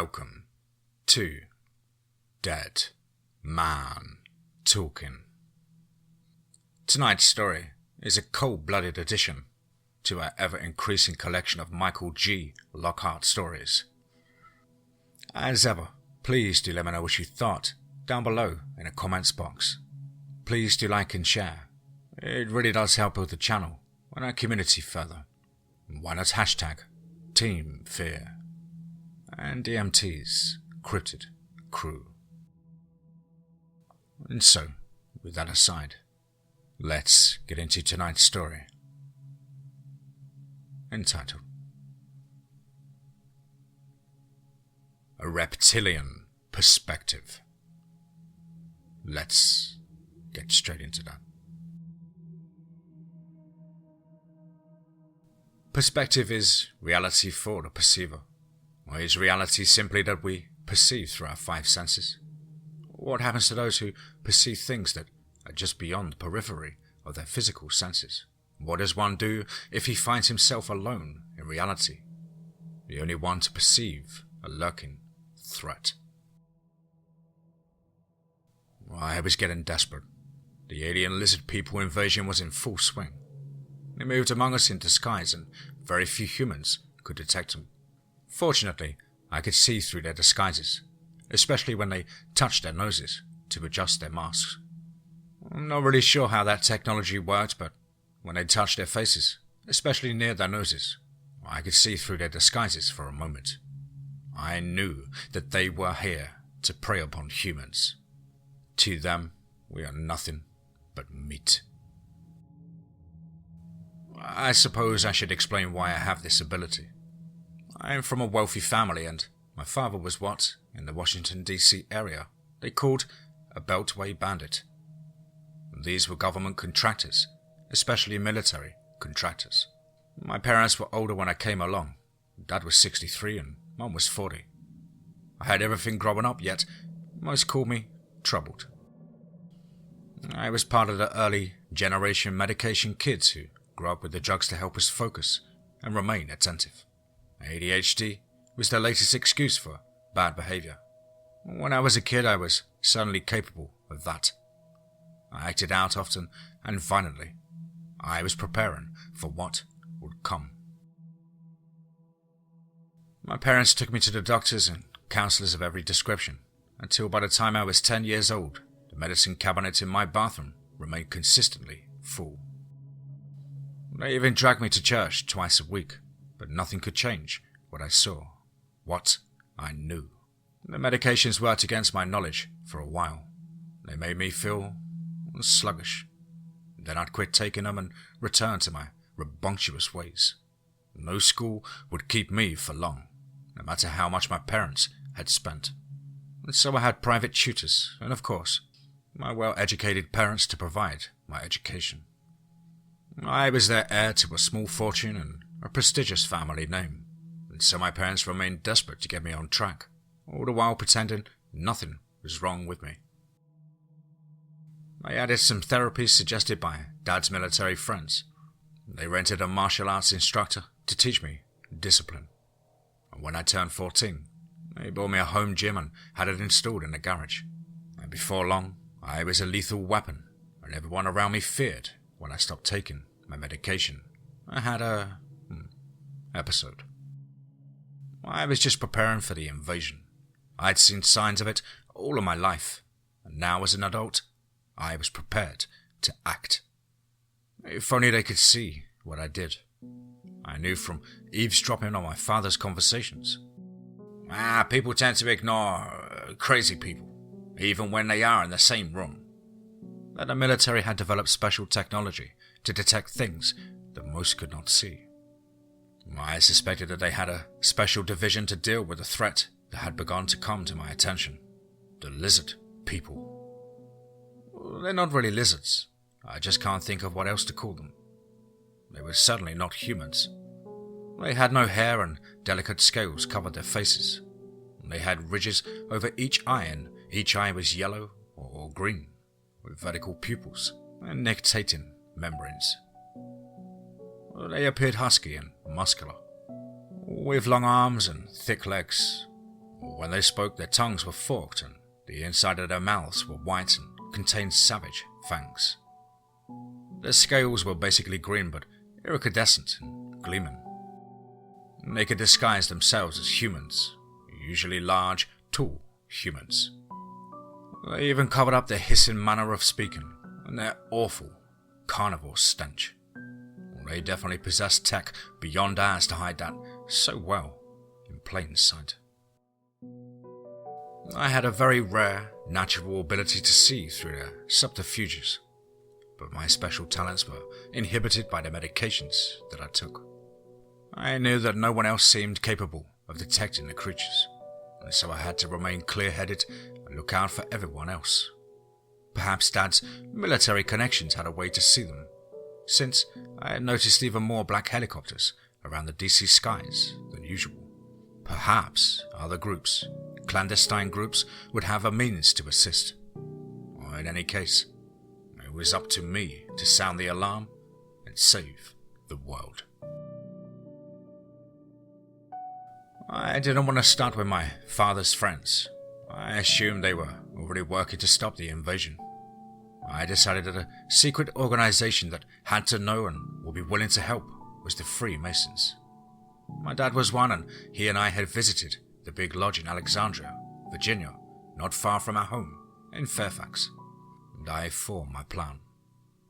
Welcome to Dead Man Talking. Tonight's story is a cold-blooded addition to our ever-increasing collection of Michael G. Lockhart stories. As ever, please do let me know what you thought down below in the comments box. Please do like and share. It really does help build the channel and our community further. Why not hashtag TeamFEAR and DMT's Cryptid crew. And so, with that aside, let's get into tonight's story, entitled A Reptilian Perspective. Let's get straight into that. Perspective is reality for the perceiver. Or is reality simply that we perceive through our five senses? What happens to those who perceive things that are just beyond the periphery of their physical senses? What does one do if he finds himself alone in reality, the only one to perceive a lurking threat? I was getting desperate. The alien lizard people invasion was in full swing. They moved among us in disguise, and very few humans could detect them. Fortunately, I could see through their disguises, especially when they touched their noses to adjust their masks. I'm not really sure how that technology worked, but when they touched their faces, especially near their noses, I could see through their disguises for a moment. I knew that they were here to prey upon humans. To them, we are nothing but meat. I suppose I should explain why I have this ability. I am from a wealthy family, and my father was what, in the Washington, D.C. area, they called a Beltway bandit. These were government contractors, especially military contractors. My parents were older when I came along. Dad was 63 and Mum was 40. I had everything growing up, yet most called me troubled. I was part of the early generation medication kids who grew up with the drugs to help us focus and remain attentive. ADHD was the latest excuse for bad behavior. When I was a kid, I was certainly capable of that. I acted out often and violently. I was preparing for what would come. My parents took me to the doctors and counselors of every description, until by the time I was 10 years old, the medicine cabinet in my bathroom remained consistently full. They even dragged me to church twice a week, but nothing could change what I saw, what I knew. The medications worked against my knowledge for a while. They made me feel sluggish. Then I'd quit taking them and return to my rambunctious ways. No school would keep me for long, no matter how much my parents had spent. And so I had private tutors, and of course, my well-educated parents to provide my education. I was their heir to a small fortune and a prestigious family name, and so my parents remained desperate to get me on track, all the while pretending nothing was wrong with me. I added some therapies suggested by Dad's military friends. They rented a martial arts instructor to teach me discipline. And when I turned 14, they bought me a home gym and had it installed in the garage. And before long, I was a lethal weapon, and everyone around me feared when I stopped taking my medication. I had a episode. I was just preparing for the invasion. I'd seen signs of it all of my life, and now as an adult, I was prepared to act. If only they could see what I did. I knew from eavesdropping on my father's conversations. People tend to ignore crazy people, even when they are in the same room. That the military had developed special technology to detect things that most could not see. I suspected that they had a special division to deal with the threat that had begun to come to my attention. The lizard people. They're not really lizards. I just can't think of what else to call them. They were certainly not humans. They had no hair and delicate scales covered their faces. They had ridges over each eye, and each eye was yellow or green, with vertical pupils and nictitating membranes. They appeared husky and muscular, with long arms and thick legs. When they spoke, their tongues were forked and the inside of their mouths were white and contained savage fangs. Their scales were basically green but iridescent and gleaming. They could disguise themselves as humans, usually large, tall humans. They even covered up their hissing manner of speaking and their awful carnivore stench. They definitely possessed tech beyond ours to hide that so well in plain sight. I had a very rare, natural ability to see through their subterfuges, but my special talents were inhibited by the medications that I took. I knew that no one else seemed capable of detecting the creatures, and so I had to remain clear-headed and look out for everyone else. Perhaps Dad's military connections had a way to see them, since I had noticed even more black helicopters around the DC skies than usual. Perhaps other groups, clandestine groups, would have a means to assist. Or in any case, it was up to me to sound the alarm and save the world. I didn't want to start with my father's friends. I assumed they were already working to stop the invasion. I decided that a secret organization that had to know and would be willing to help was the Freemasons. My dad was one, and he and I had visited the big lodge in Alexandria, Virginia, not far from our home in Fairfax. And I formed my plan.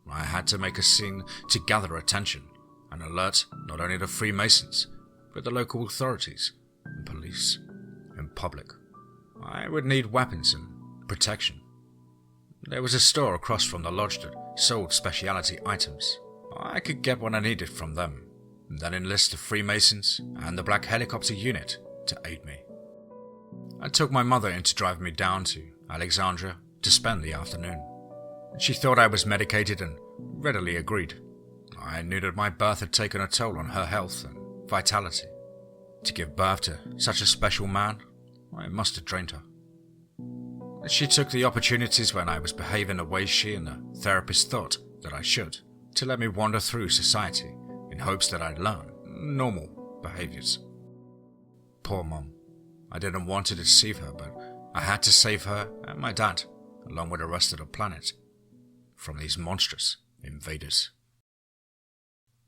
I had to make a scene to gather attention and alert not only the Freemasons, but the local authorities and police and public. I would need weapons and protection. There was a store across from the lodge that sold specialty items. I could get what I needed from them, then enlist the Freemasons and the Black Helicopter Unit to aid me. I took my mother in to drive me down to Alexandria to spend the afternoon. She thought I was medicated and readily agreed. I knew that my birth had taken a toll on her health and vitality. To give birth to such a special man, I must have drained her. She took the opportunities when I was behaving the way she and the therapist thought that I should, to let me wander through society in hopes that I'd learn normal behaviors. Poor Mom. I didn't want to deceive her, but I had to save her and my dad, along with the rest of the planet, from these monstrous invaders.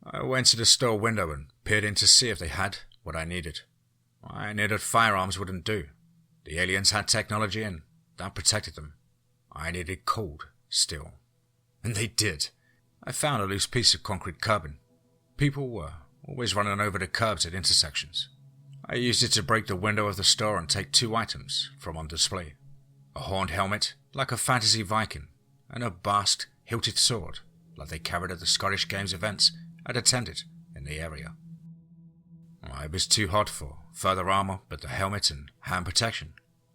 I went to the store window and peered in to see if they had what I needed. I knew that firearms wouldn't do. The aliens had technology and that protected them. I needed cold steel. And they did. I found a loose piece of concrete curbing. People were always running over the curbs at intersections. I used it to break the window of the store and take 2 items from on display. A horned helmet, like a fantasy Viking, and a bast hilted sword, like they carried at the Scottish Games events I'd attended in the area. I was too hot for further armor, but the helmet and hand protection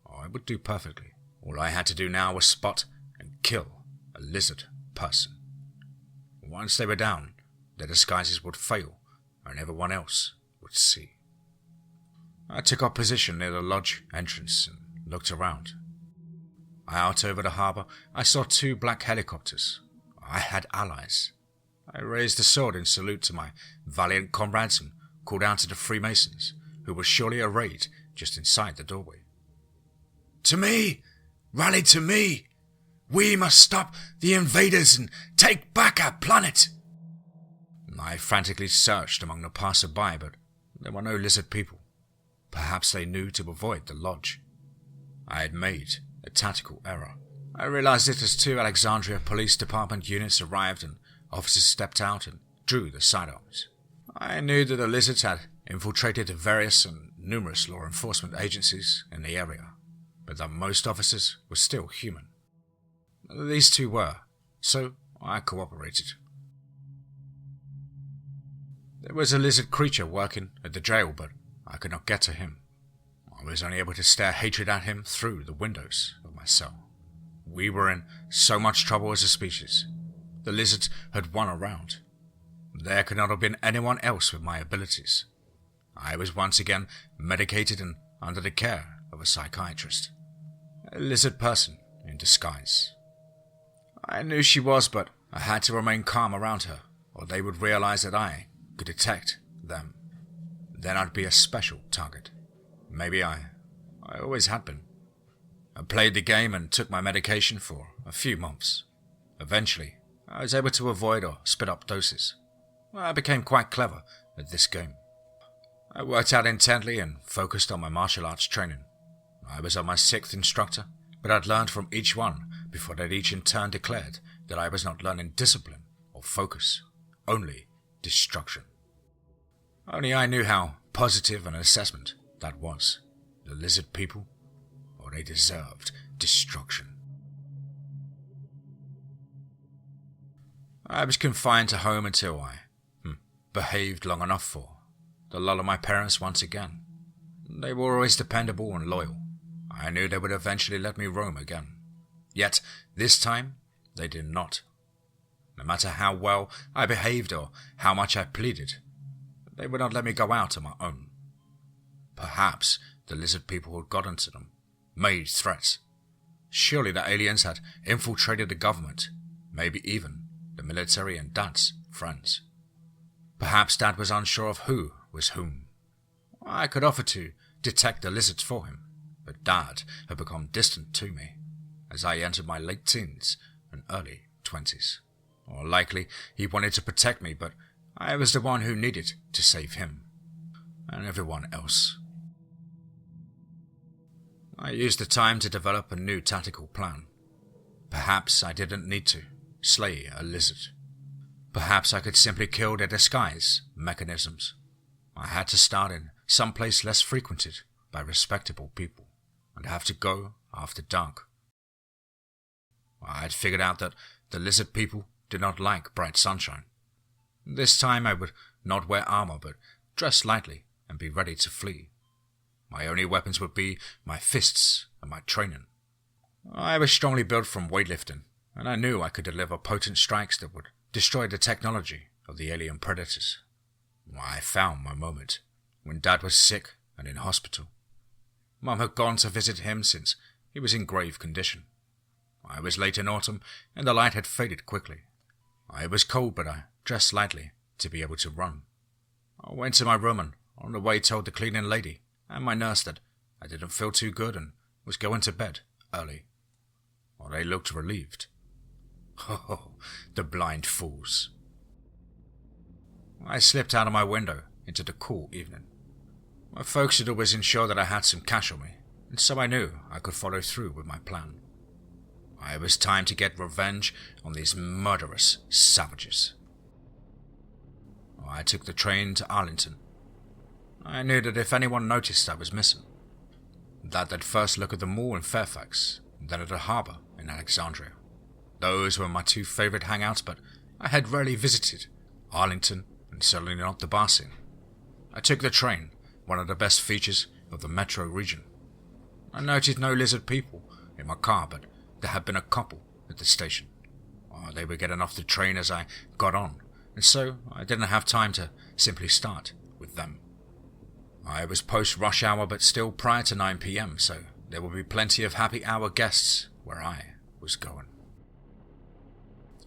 I would do perfectly. All I had to do now was spot and kill a lizard person. Once they were down, their disguises would fail, and everyone else would see. I took up position near the lodge entrance and looked around. Out over the harbour, I saw 2 black helicopters. I had allies. I raised a sword in salute to my valiant comrades and called out to the Freemasons, who were surely arrayed just inside the doorway. "To me! Rally to me! We must stop the invaders and take back our planet!" I frantically searched among the passer-by, but there were no lizard people. Perhaps they knew to avoid the lodge. I had made a tactical error. I realized it as 2 Alexandria Police Department units arrived and officers stepped out and drew the sidearms. I knew that the lizards had infiltrated various and numerous law enforcement agencies in the area, but that most officers were still human. These 2 were, so I cooperated. There was a lizard creature working at the jail, but I could not get to him. I was only able to stare hatred at him through the windows of my cell. We were in so much trouble as a species. The lizards had won a round. There could not have been anyone else with my abilities. I was once again medicated and under the care of a psychiatrist. A lizard person in disguise. I knew she was, but I had to remain calm around her, or they would realize that I could detect them. Then I'd be a special target. Maybe I I always had been. I played the game and took my medication for a few months. Eventually, I was able to avoid or spit up doses. I became quite clever at this game. I worked out intently and focused on my martial arts training. I was on my 6th instructor, but I'd learned from each one before they'd each in turn declared that I was not learning discipline or focus, only destruction. Only I knew how positive an assessment that was. The lizard people, or they deserved destruction. I was confined to home until I behaved long enough for the lull of my parents once again. They were always dependable and loyal. I knew they would eventually let me roam again. Yet, this time, they did not. No matter how well I behaved or how much I pleaded, they would not let me go out on my own. Perhaps the lizard people had gotten to them, made threats. Surely the aliens had infiltrated the government, maybe even the military and Dad's friends. Perhaps Dad was unsure of who was whom. I could offer to detect the lizards for him, but Dad had become distant to me as I entered my late teens and early 20s. Or likely he wanted to protect me, but I was the one who needed to save him and everyone else. I used the time to develop a new tactical plan. Perhaps I didn't need to slay a lizard. Perhaps I could simply kill their disguise mechanisms. I had to start in some place less frequented by respectable people and have to go after dark. I had figured out that the lizard people did not like bright sunshine. This time I would not wear armor but dress lightly and be ready to flee. My only weapons would be my fists and my training. I was strongly built from weightlifting, and I knew I could deliver potent strikes that would destroy the technology of the alien predators. I found my moment when Dad was sick and in hospital. Mum had gone to visit him since he was in grave condition. I was late in autumn and the light had faded quickly. I was cold, but I dressed lightly to be able to run. I went to my room and on the way told the cleaning lady and my nurse that I didn't feel too good and was going to bed early. Well, they looked relieved. Oh, the blind fools. I slipped out of my window into the cool evening. My folks had always ensured that I had some cash on me, and so I knew I could follow through with my plan. It was time to get revenge on these murderous savages. I took the train to Arlington. I knew that if anyone noticed I was missing, that they'd first look at the mall in Fairfax, then at the harbour in Alexandria. Those were my two favourite hangouts, but I had rarely visited Arlington and certainly not the bar scene. I took the train, one of the best features of the metro region. I noticed no lizard people in my car, but there had been a couple at the station. They were getting off the train as I got on, and so I didn't have time to simply start with them. I was post-rush hour but still prior to 9 p.m, so there would be plenty of happy hour guests where I was going.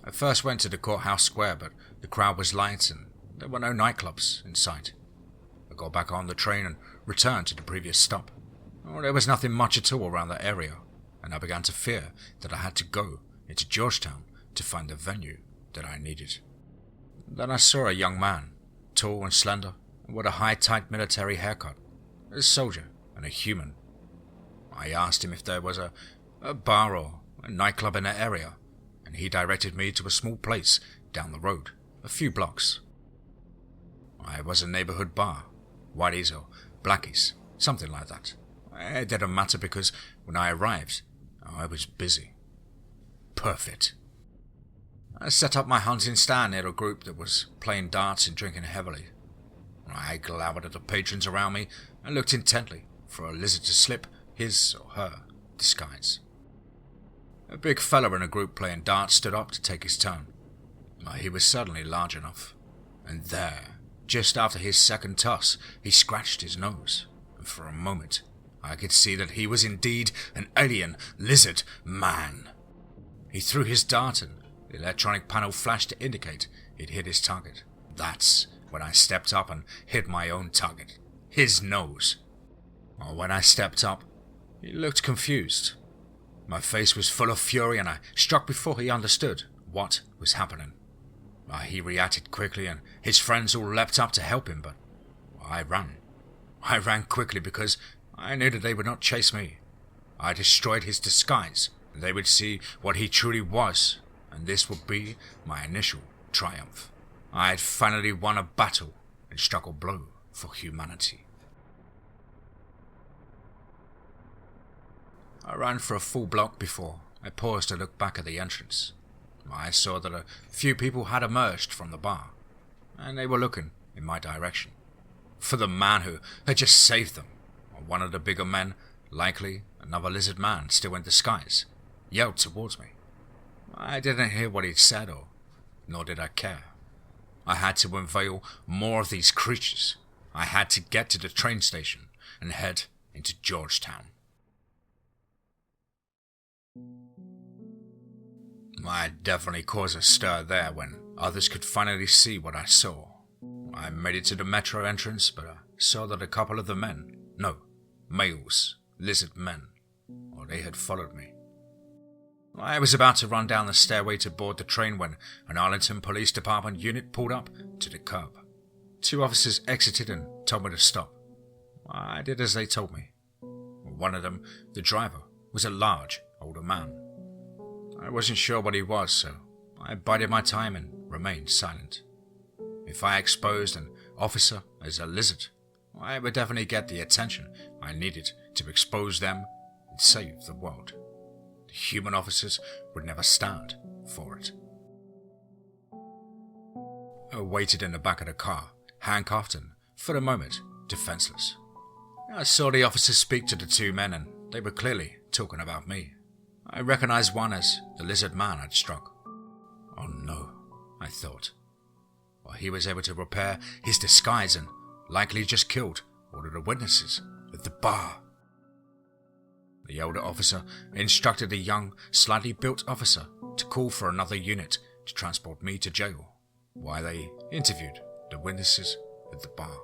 I first went to the courthouse square, but the crowd was light and there were no nightclubs in sight. I got back on the train and returned to the previous stop. There was nothing much at all around that area, and I began to fear that I had to go into Georgetown to find the venue that I needed. Then I saw a young man, tall and slender, with a high, tight military haircut, a soldier and a human. I asked him if there was a bar or a nightclub in the area, and he directed me to a small place down the road, a few blocks. It was a neighborhood bar, Whitey's or Blackie's, something like that. It didn't matter because when I arrived, I was busy. Perfect. I set up my hunting stand near a group that was playing darts and drinking heavily. I glowered at the patrons around me and looked intently for a lizard to slip his or her disguise. A big fella in a group playing darts stood up to take his turn. He was suddenly large enough, and there, just after his second toss, he scratched his nose, and for a moment I could see that he was indeed an alien lizard man. He threw his dart and the electronic panel flashed to indicate he'd hit his target. That's when I stepped up and hit my own target, his nose. When I stepped up, He looked confused. My face was full of fury and I struck before he understood what was happening. He reacted quickly and his friends all leapt up to help him, but I ran. I ran quickly because I knew that they would not chase me. I destroyed his disguise. They would see what he truly was, and this would be my initial triumph. I had finally won a battle and struck a blow for humanity. I ran for a full block before I paused to look back at the entrance. I saw that a few people had emerged from the bar, and they were looking in my direction. For the man who had just saved them, one of the bigger men, likely another lizard man still in disguise, yelled towards me. I didn't hear what he said, nor did I care. I had to unveil more of these creatures. I had to get to the train station and head into Georgetown. I definitely caused a stir there when others could finally see what I saw. I made it to the metro entrance, but I saw that a couple of the males, lizard men, they had followed me. I was about to run down the stairway to board the train when an Arlington Police Department unit pulled up to the curb. 2 officers exited and told me to stop. I did as they told me. One of them, the driver, was a large, older man. I wasn't sure what he was, so I bided my time and remained silent. If I exposed an officer as a lizard, I would definitely get the attention I needed to expose them and save the world. The human officers would never stand for it. I waited in the back of the car, handcuffed and, for the moment, defenseless. I saw the officers speak to the 2 men and they were clearly talking about me. I recognized one as the lizard man I'd struck. Oh no, I thought. Well, he was able to repair his disguise and likely just killed all of the witnesses at the bar. The older officer instructed the young, slightly built officer to call for another unit to transport me to jail, while they interviewed the witnesses at the bar.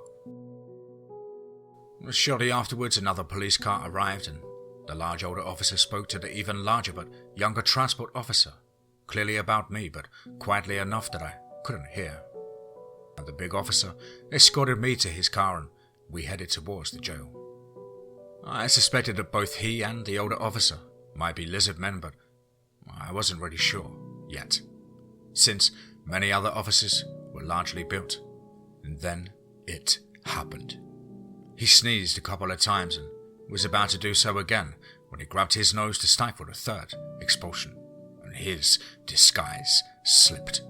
Shortly afterwards, another police car arrived and the large older officer spoke to the even larger but younger transport officer, clearly about me but quietly enough that I couldn't hear. And the big officer escorted me to his car and we headed towards the jail. I suspected that both he and the older officer might be lizard men, but I wasn't really sure yet, since many other officers were largely built. And then it happened. He sneezed a couple of times and was about to do so again when he grabbed his nose to stifle the 3rd expulsion, and his disguise slipped.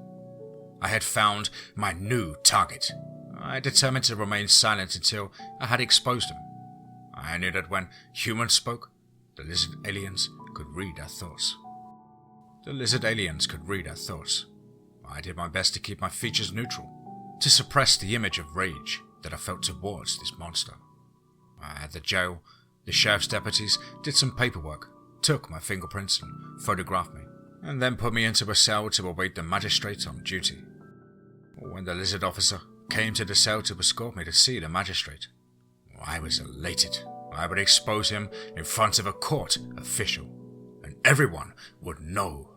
I had found my new target. I determined to remain silent until I had exposed him. I knew that when humans spoke, the lizard aliens could read our thoughts. The lizard aliens could read our thoughts. I did my best to keep my features neutral, to suppress the image of rage that I felt towards this monster. At the jail, the sheriff's deputies did some paperwork, took my fingerprints and photographed me, and then put me into a cell to await the magistrate on duty. When the lizard officer came to the cell to escort me to see the magistrate, I was elated. I would expose him in front of a court official, and everyone would know.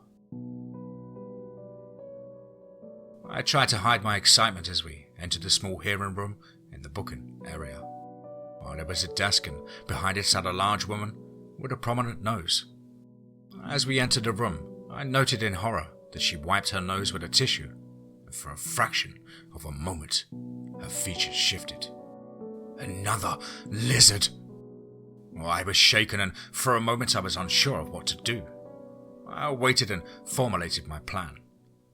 I tried to hide my excitement as we entered the small hearing room in the booking area. There was a desk, and behind it sat a large woman with a prominent nose. As we entered the room, I noted in horror that she wiped her nose with a tissue, and for a fraction of a moment, her features shifted. Another lizard! I was shaken, and for a moment I was unsure of what to do. I waited and formulated my plan.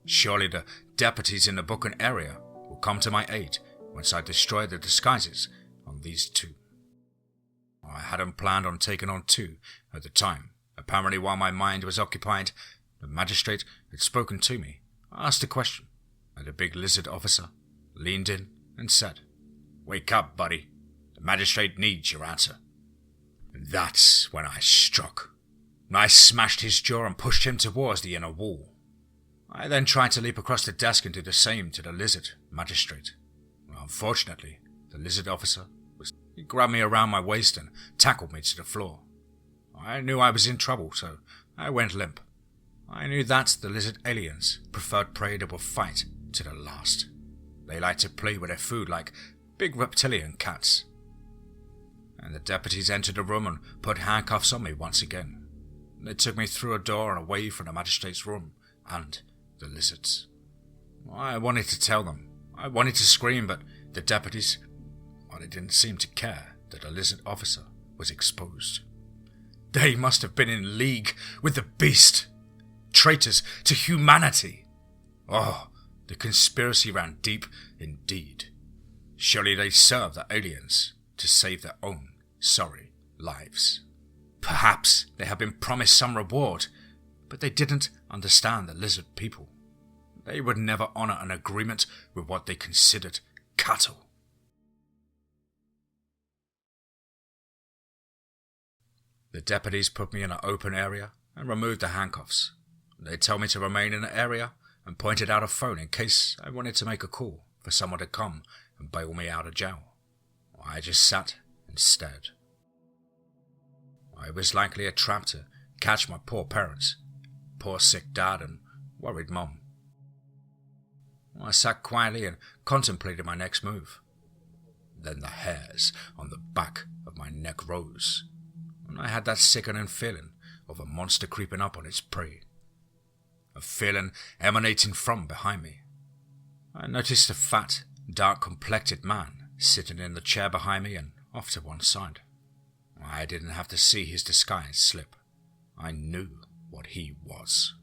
Surely the deputies in the booking area would come to my aid once I destroyed the disguises on these 2. I hadn't planned on taking on 2 at the time. Apparently, while my mind was occupied, the magistrate had spoken to me, asked a question, and the big lizard officer leaned in and said, "Wake up, buddy. The magistrate needs your answer." That's when I struck. I smashed his jaw and pushed him towards the inner wall. I then tried to leap across the desk and do the same to the lizard magistrate. Unfortunately, the lizard officer He grabbed me around my waist and tackled me to the floor. I knew I was in trouble, so I went limp. I knew that the lizard aliens preferred prey that would fight to the last. They like to play with their food like big reptilian cats. And the deputies entered the room and put handcuffs on me once again. They took me through a door and away from the magistrate's room and the lizards. I wanted to tell them. I wanted to scream, but the deputies, well, they didn't seem to care that the lizard officer was exposed. They must have been in league with the beast. Traitors to humanity. Oh, the conspiracy ran deep indeed. Surely they served the aliens to save their own sorry lives. Perhaps they had been promised some reward, but they didn't understand the lizard people. They would never honor an agreement with what they considered cattle. The deputies put me in an open area and removed the handcuffs. They told me to remain in the area and pointed out a phone in case I wanted to make a call for someone to come and bail me out of jail. I just sat and stared. I was likely a trap to catch my poor parents, poor sick dad and worried mum. I sat quietly and contemplated my next move. Then the hairs on the back of my neck rose, and I had that sickening feeling of a monster creeping up on its prey. A feeling emanating from behind me. I noticed a fat, dark-complected man sitting in the chair behind me and off to one side. I didn't have to see his disguise slip. I knew what he was.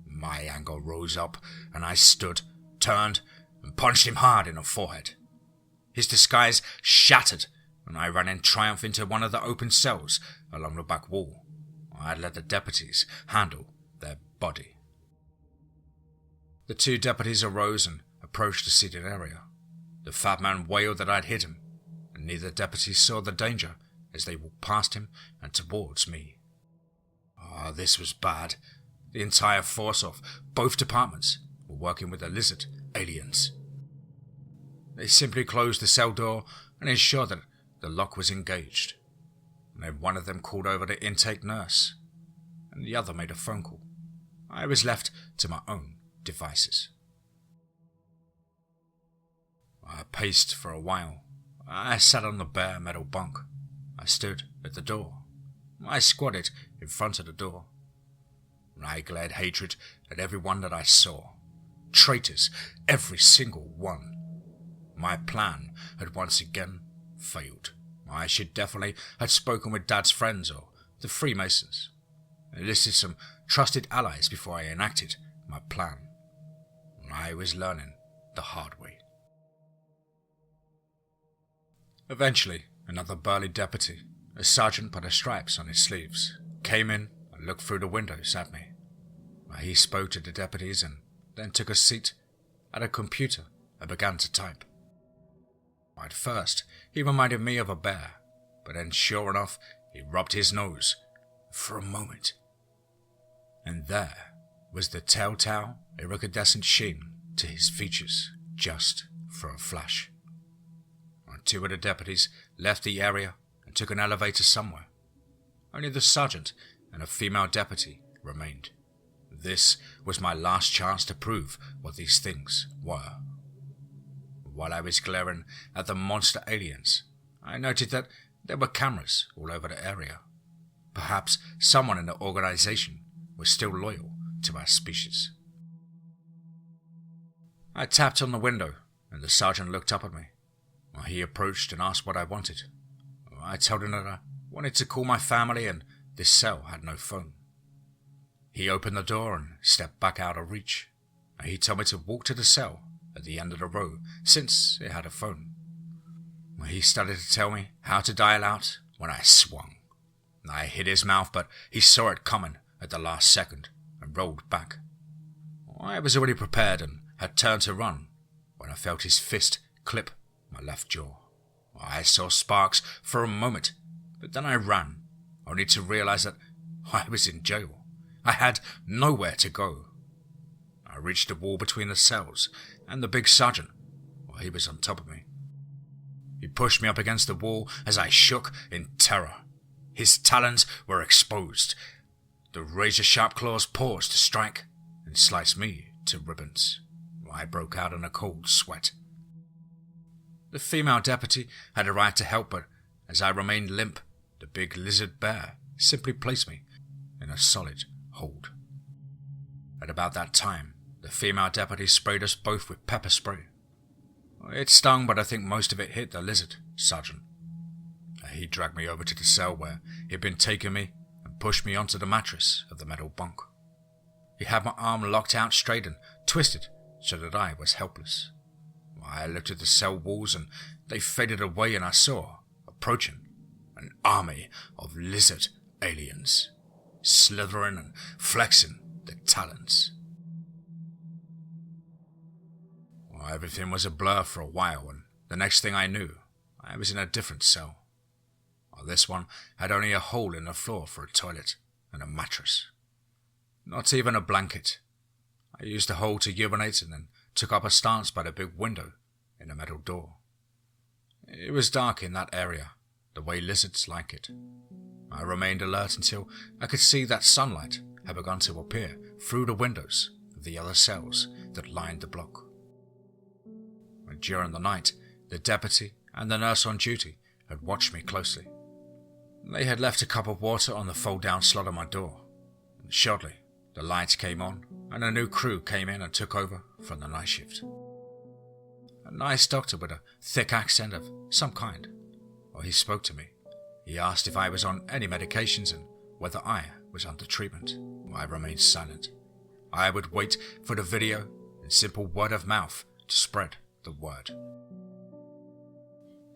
My anger rose up, and I stood, turned, and punched him hard in the forehead. His disguise shattered, and I ran in triumph into one of the open cells along the back wall. I had let the deputies handle their body. The two deputies arose and approached the seated area. The fat man wailed that I'd hit him, and neither deputy saw the danger as they walked past him and towards me. This was bad. The entire force of both departments were working with the lizard aliens. They simply closed the cell door and ensured that the lock was engaged. And then one of them called over the intake nurse, and the other made a phone call. I was left to my own devices. I paced for a while. I sat on the bare metal bunk. I stood at the door. I squatted in front of the door. I glared hatred at everyone that I saw. Traitors, every single one. My plan had once again failed. I should definitely have spoken with Dad's friends or the Freemasons. Enlisted some trusted allies before I enacted my plan. I was learning the hard way. Eventually, another burly deputy, a sergeant by the stripes on his sleeves, came in and looked through the windows at me. He spoke to the deputies and then took a seat at a computer and began to type. At first, he reminded me of a bear, but then sure enough, he rubbed his nose for a moment. And there was the telltale iridescent sheen to his features just for a flash. Two of the deputies left the area and took an elevator somewhere. Only the sergeant and a female deputy remained. This was my last chance to prove what these things were. While I was glaring at the monster aliens, I noted that there were cameras all over the area. Perhaps someone in the organization was still loyal to our species. I tapped on the window, and the sergeant looked up at me. He approached and asked what I wanted. I told him that I wanted to call my family and this cell had no phone. He opened the door and stepped back out of reach. He told me to walk to the cell at the end of the row since it had a phone. He started to tell me how to dial out when I swung. I hit his mouth, but he saw it coming at the last second and rolled back. I was already prepared and had turned to run when I felt his fist clip my left jaw. I saw sparks for a moment, but then I ran, only to realize that I was in jail. I had nowhere to go. I reached the wall between the cells and the big sergeant, while he was on top of me. He pushed me up against the wall as I shook in terror. His talons were exposed. The razor-sharp claws paused to strike and slice me to ribbons. I broke out in a cold sweat. The female deputy had arrived to help, but as I remained limp, the big lizard bear simply placed me in a solid hold. At about that time, the female deputy sprayed us both with pepper spray. It stung, but I think most of it hit the lizard, Sergeant. He dragged me over to the cell where he'd been taking me and pushed me onto the mattress of the metal bunk. He had my arm locked out straight and twisted so that I was helpless. I looked at the cell walls and they faded away, and I saw, approaching, an army of lizard aliens, slithering and flexing their talons. Everything was a blur for a while, and the next thing I knew, I was in a different cell. This one had only a hole in the floor for a toilet and a mattress. Not even a blanket. I used the hole to urinate and then took up a stance by the big window in the metal door. It was dark in that area, the way lizards like it. I remained alert until I could see that sunlight had begun to appear through the windows of the other cells that lined the block. During the night, the deputy and the nurse on duty had watched me closely. They had left a cup of water on the fold-down slot of my door. Shortly, the lights came on, and a new crew came in and took over from the night shift. A nice doctor with a thick accent of some kind. He spoke to me. He asked if I was on any medications and whether I was under treatment. I remained silent. I would wait for the video and simple word of mouth to spread the word.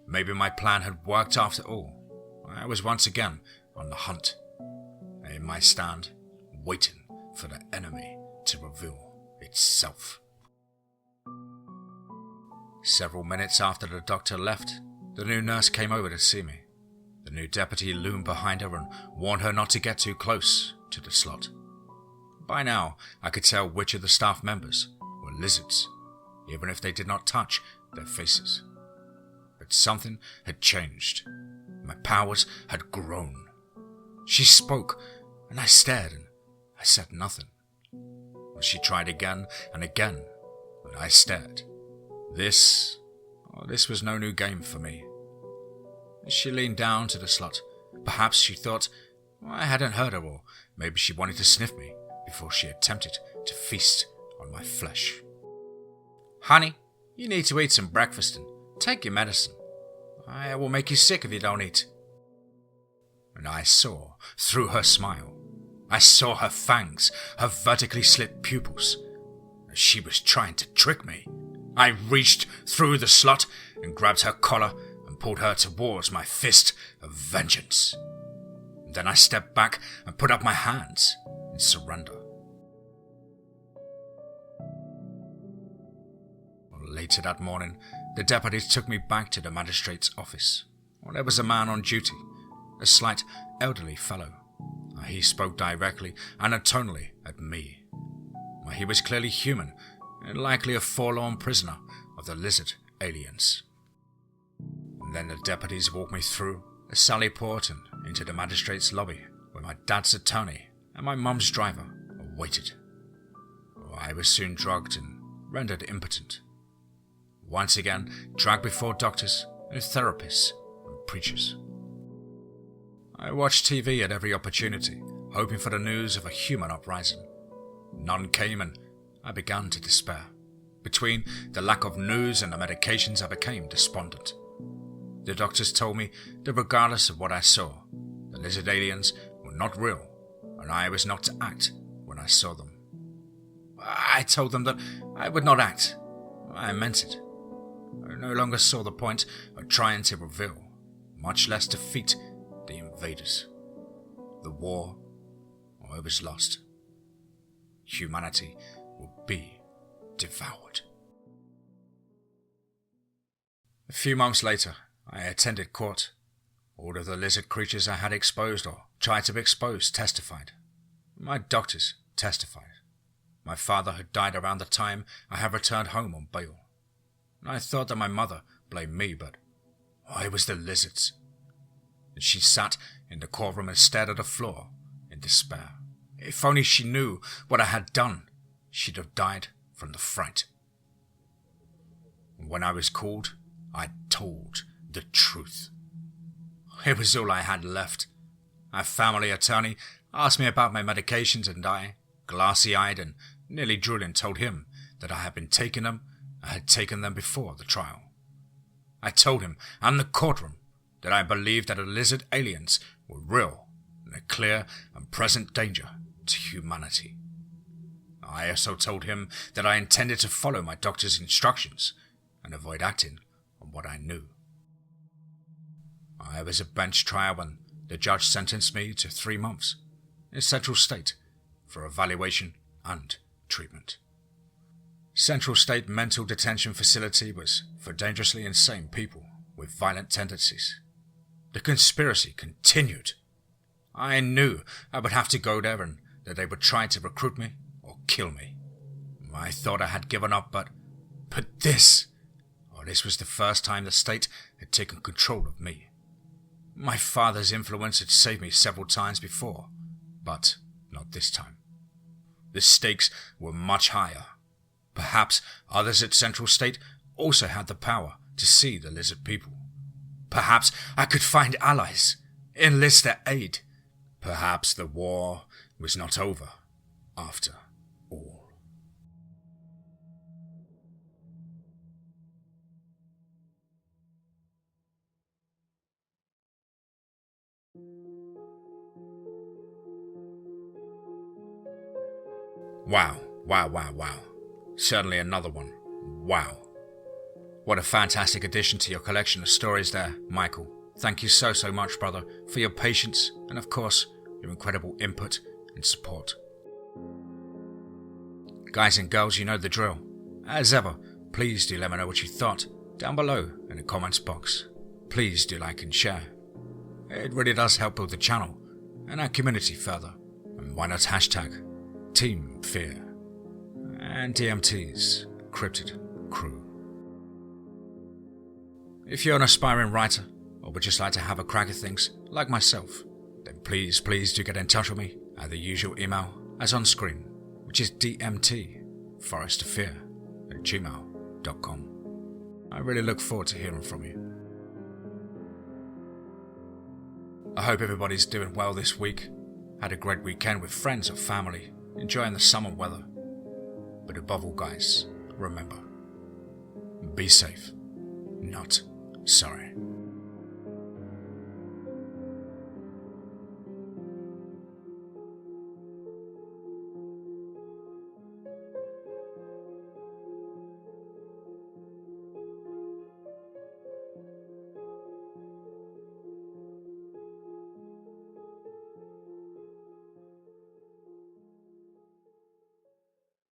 Maybe my plan had worked after all. I was once again on the hunt, in my stand, waiting for the enemy to reveal itself. Several minutes after the doctor left, the new nurse came over to see me. The new deputy loomed behind her and warned her not to get too close to the slot. By now, I could tell which of the staff members were lizards, even if they did not touch their faces. But something had changed. My powers had grown. She spoke, and I stared, and I said nothing. She tried again and again, but I stared. This was no new game for me. She leaned down to the slot. Perhaps she thought I hadn't heard her, or maybe she wanted to sniff me before she attempted to feast on my flesh. "Honey, you need to eat some breakfast and take your medicine. I will make you sick if you don't eat." And I saw through her smile. I saw her fangs, her vertically slit pupils. She was trying to trick me. I reached through the slot and grabbed her collar and pulled her towards my fist of vengeance. Then I stepped back and put up my hands in surrender. Later that morning, the deputies took me back to the magistrate's office. There was a man on duty, a slight, elderly fellow. He spoke directly and atonally at me. He was clearly human, and likely a forlorn prisoner of the lizard aliens. And then the deputies walked me through a sally port and into the magistrate's lobby, where my dad's attorney and my mum's driver waited. I was soon drugged and rendered impotent. Once again, dragged before doctors and therapists and preachers. I watched TV at every opportunity, hoping for the news of a human uprising. None came, and I began to despair. Between the lack of news and the medications, I became despondent. The doctors told me that regardless of what I saw, the lizard aliens were not real, and I was not to act when I saw them. I told them that I would not act. I meant it. I no longer saw the point of trying to reveal, much less defeat, the invaders. The war was lost. Humanity would be devoured. A few months later, I attended court. All of the lizard creatures I had exposed or tried to expose testified. My doctors testified. My father had died around the time I had returned home on bail. I thought that my mother blamed me, but it was the lizards. and she sat in the courtroom and stared at the floor in despair. If only she knew what I had done, she'd have died from the fright. When I was called, I told the truth. It was all I had left. My family attorney asked me about my medications, and I, glassy-eyed and nearly drooling, told him that I had been taking them. I had taken them before the trial. I told him and the courtroom that I believed that the lizard aliens were real and a clear and present danger to humanity. I also told him that I intended to follow my doctor's instructions and avoid acting on what I knew. I was a bench trial when the judge sentenced me to 3 months in Central State for evaluation and treatment. Central State Mental Detention Facility was for dangerously insane people with violent tendencies. The conspiracy continued. I knew I would have to go there and that they would try to recruit me or kill me. I thought I had given up, but this was the first time the state had taken control of me. My father's influence had saved me several times before, but not this time. The stakes were much higher. Perhaps others at Central State also had the power to see the lizard people. Perhaps I could find allies, enlist their aid. Perhaps the war was not over after all. Wow. Certainly another one. Wow. What a fantastic addition to your collection of stories there, Michael. Thank you so much, brother, for your patience and, of course, your incredible input and support. Guys and girls, you know the drill. As ever, please do let me know what you thought down below in the comments box. Please do like and share. It really does help build the channel and our community further. And why not hashtag TeamFEAR and DMT's Cryptid Crew. If you're an aspiring writer or would just like to have a crack at things like myself, then please do get in touch with me at the usual email as on screen, which is dmtforestofear@gmail.com. I really look forward to hearing from you. I hope everybody's doing well this week, had a great weekend with friends or family, enjoying the summer weather. But above all, guys, remember, be safe, not sorry.